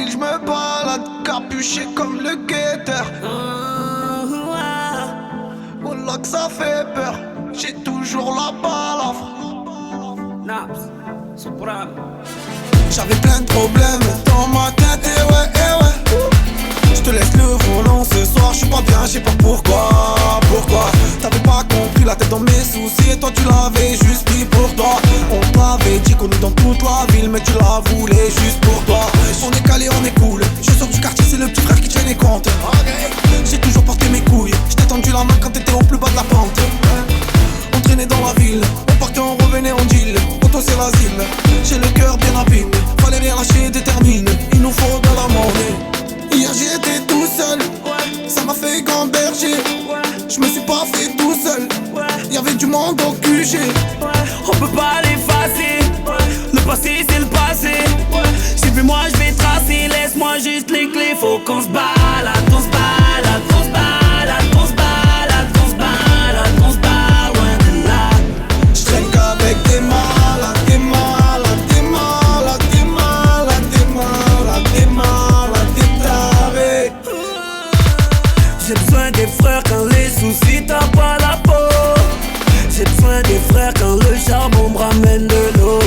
ville, je me balade, capuché comme le guetteur. Wallah que ça fait peur, j'ai toujours la balafre. Naps, Soprano. J'avais plein de problèmes dans ma tête, et ouais. Je te laisse le volant ce soir, je suis pas bien, je sais pas pourquoi. T'avais pas compris la tête dans mes soucis, et toi tu l'avais juste pris pour toi. On t'avait dit qu'on est dans toute la ville, mais tu la voulais juste pour toi. On est calé, on est cool, je sors du quartier, c'est le petit frère qui tient les comptes. J'ai toujours porté mes couilles, je t'ai tendu la main quand t'étais au plus bas de la pente. On traînait dans la ville, on partait, on revenait en deal. Auto c'est l'asile, j'ai le cœur bien abîmé. Fallait rien lâcher, détermine, il nous faut de la monnaie. Hier j'étais tout seul, ça m'a fait gamberger. Je me suis pas fait tout seul, y'avait du monde au QG. On peut pas l'effacer, le passé c'est le passé. Si puis moi je vais tracer, laisse-moi juste les clés. Faut qu'on se balade, qu'on se balade, qu'on se balade, qu'on se balade, qu'on se balade, qu'on se balade loin de là. J'traîne qu'avec des malades, des malades, des malades, des malades, des malades, des malades, des tarés. J'ai besoin des frères quand les soucis tapent pas la peau. J'ai besoin des frères quand le charbon me ramène de l'eau.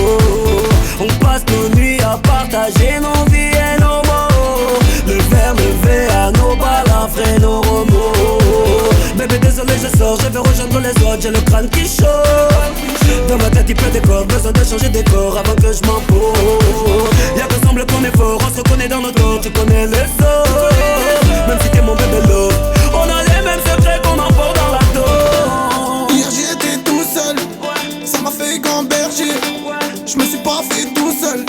On passe nos nuits à partager nos vies et nos mots. Le verre levé à nos balafres et nos remords. Bébé désolé je sors, je vais rejoindre les autres. J'ai le crâne qui chauffe. Dans ma tête il pleut des corps, besoin de changer des corps avant que je m'impose. Y'a que semble qu'on est fort, on se connaît dans notre corps. Tu connais les autres, même si t'es mon bébé love. On a les mêmes secrets qu'on emporte dans la dos. Hier j'étais tout seul, ça m'a fait gamberger. Je me suis pas fait tout seul,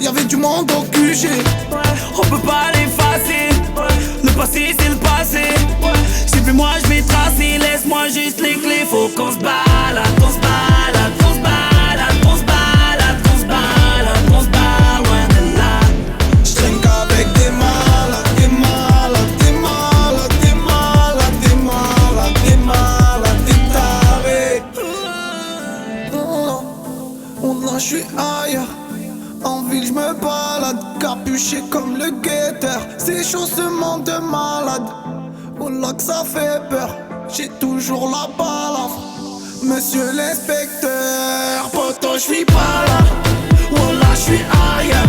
y'avait du monde au QG. On peut pas l'effacer, le passé c'est le passé. Si puis moi je vais tracer, laisse-moi juste les clés. Faut qu'on se balade, qu'on se balade, qu'on se balade, qu'on se balade, qu'on se balade, qu'on se balade loin de là. J'traîne qu'avec des malades, des malades, des malades, des malades, des malades, des malades, des tarés. Oh là j'suis ailleurs, en ville j'me balade, capuché comme le guetteur. C'est chaud ce monde de malade, oh là que ça fait peur, j'ai toujours la balafre. Monsieur l'inspecteur, poto j'suis pas là, oh là j'suis ailleurs.